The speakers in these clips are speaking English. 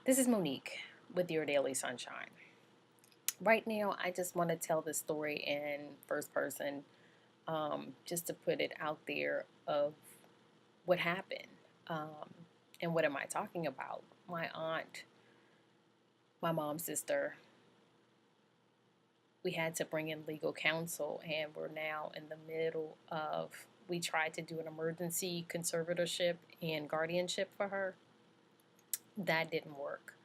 This is Monique with Your Daily Sunshine. Right now, I just want to tell this story in first person, just to put it out there of what happened. Um, and what am I talking about? My aunt, my mom's sister, we had to bring in legal counsel, and we're now in the middle of. We tried to do an emergency conservatorship and guardianship for her. That didn't work.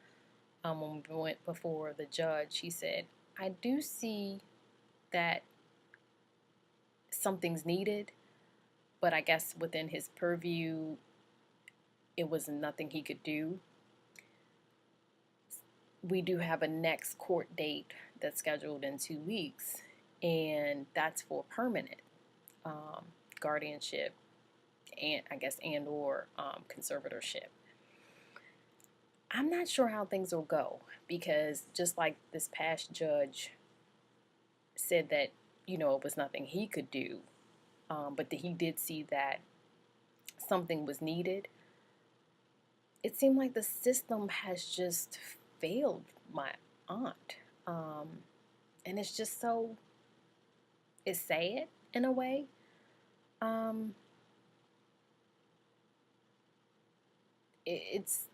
When we went before the judge, he said, I do see that something's needed, but I guess within his purview, it was nothing he could do. We do have a next court date that's scheduled in 2 weeks, and that's for permanent um, guardianship and I guess and or conservatorship. I'm not sure how things will go because just like this past judge said that it was nothing he could do, but that he did see that something was needed. It seemed like the system has just failed my aunt. Um, and it's just it's sad in a way. Um, it's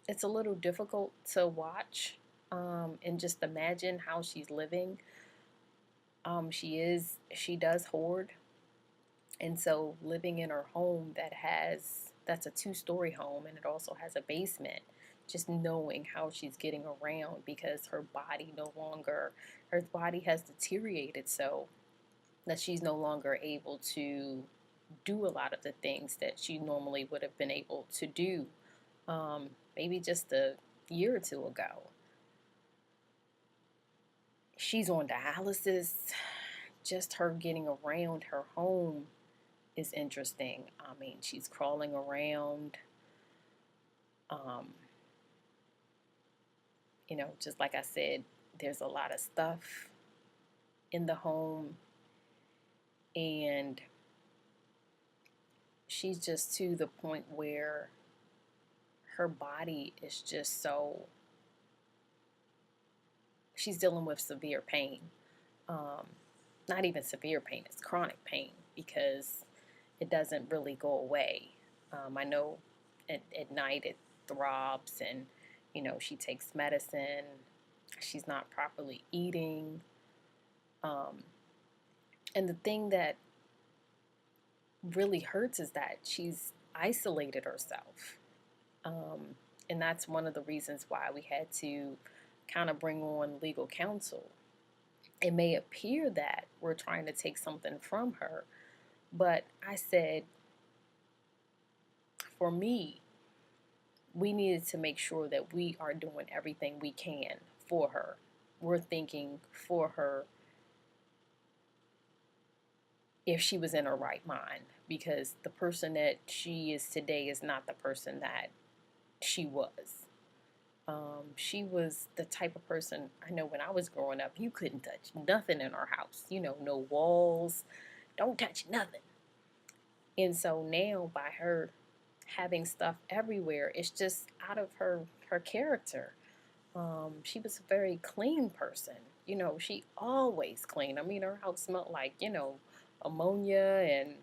it's a little difficult to watch and just imagine how she's living. She does hoard, and so living in her home that's a two-story home and it also has a basement, just knowing how she's getting around because her body has deteriorated so that she's no longer able to do a lot of the things that she normally would have been able to do, maybe just a year or two ago. She's on dialysis. Just her getting around her home is interesting. I mean, she's crawling around. Um, just like I said, there's a lot of stuff in the home, and she's just to the point where her body is just she's dealing with severe pain. Um, Not even severe pain, it's chronic pain because it doesn't really go away. I know at night it throbs, and she takes medicine. She's not properly eating. Um, and the thing that really hurts is that she's isolated herself. Um, and that's one of the reasons why we had to kind of bring on legal counsel. It may appear that we're trying to take something from her, but I said, for me, we needed to make sure that we are doing everything we can for her. We're thinking for her if she was in her right mind, because the person that she is today is not the person that she was. She was the type of person, I know when I was growing up, you couldn't touch nothing in our house. No walls, don't touch nothing. And so now, by her having stuff everywhere, it's just out of her character. She was a very clean person. She always cleaned. I mean, her house smelled like, ammonia and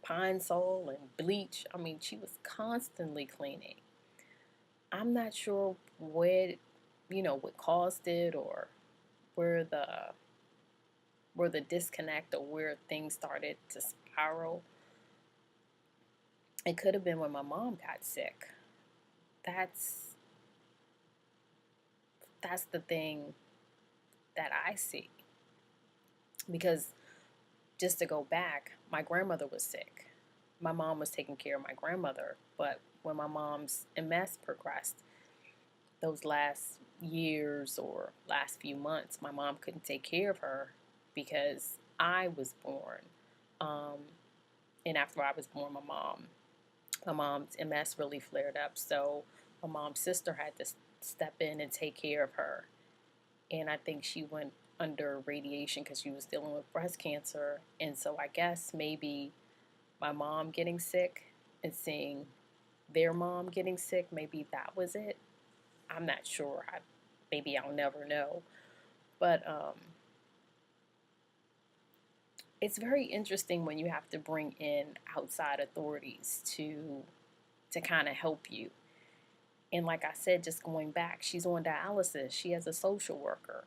pine sol and bleach. I mean, she was constantly cleaning. I'm not sure what caused it, or where the where the disconnect, or where things started to spiral. It could have been when my mom got sick. That's that's the thing that I see. Because just to go back, my grandmother was sick. My mom was taking care of my grandmother, but when my mom's MS progressed, those last years or last few months, my mom couldn't take care of her because I was born. Um, and after I was born, my mom's MS really flared up. So my mom's sister had to step in and take care of her. And I think she went under radiation because she was dealing with breast cancer. And so I guess maybe my mom getting sick and seeing their mom getting sick, maybe that was it. I'm not sure. Maybe I'll never know. But it's very interesting when you have to bring in outside authorities to kind of help you. And like I said, just going back, she's on dialysis. She has a social worker.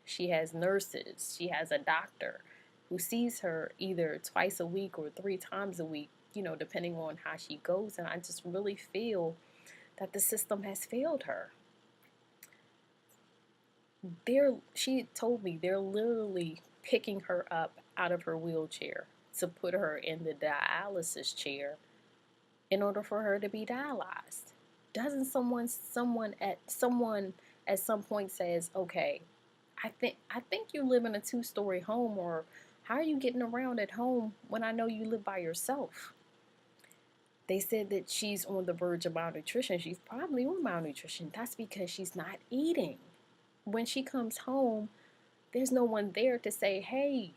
She has nurses. She has a doctor who sees her either twice a week or 3 times a week, depending on how she goes. And I just really feel that the system has failed her. She told me they're literally picking her up out of her wheelchair to put her in the dialysis chair in order for her to be dialyzed. Doesn't someone at some point says, okay, I think you live in a 2-story home, or how are you getting around at home when I know you live by yourself? They said that she's on the verge of malnutrition. She's probably on malnutrition. That's because she's not eating. When she comes home, there's no one there to say, hey,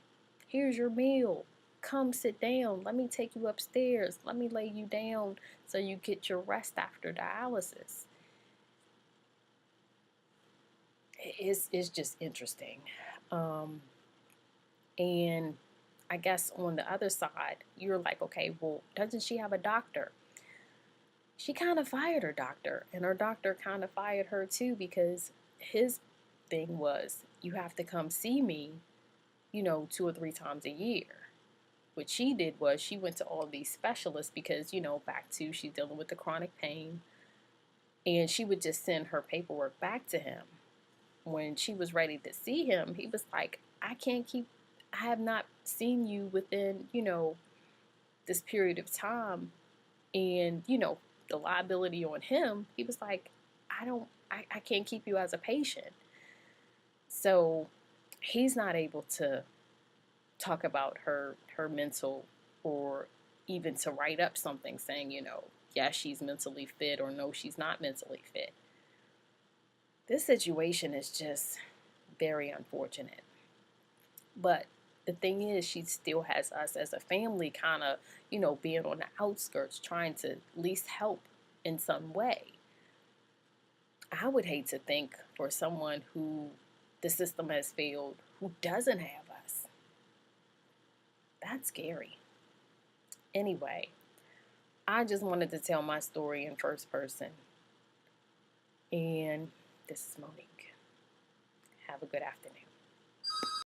here's your meal. Come sit down. Let me take you upstairs. Let me lay you down so you get your rest after dialysis. It's just interesting. And I guess on the other side, you're like, okay, well, doesn't she have a doctor? She kind of fired her doctor, and her doctor kind of fired her too, because his thing was, you have to come see me, 2 or 3 times a year. What she did was she went to all these specialists because, back to she's dealing with the chronic pain, and she would just send her paperwork back to him. When she was ready to see him, he was like, I have not seen you within, this period of time. And, the liability on him, he was like, I can't keep you as a patient. So he's not able to talk about her mental, or even to write up something saying, yes, she's mentally fit, or no, she's not mentally fit. This situation is just very unfortunate. But the thing is, she still has us as a family kind of, being on the outskirts, trying to at least help in some way. I would hate to think for someone who the system has failed, who doesn't have us. That's scary. Anyway, I just wanted to tell my story in first person. And this is Monique. Have a good afternoon.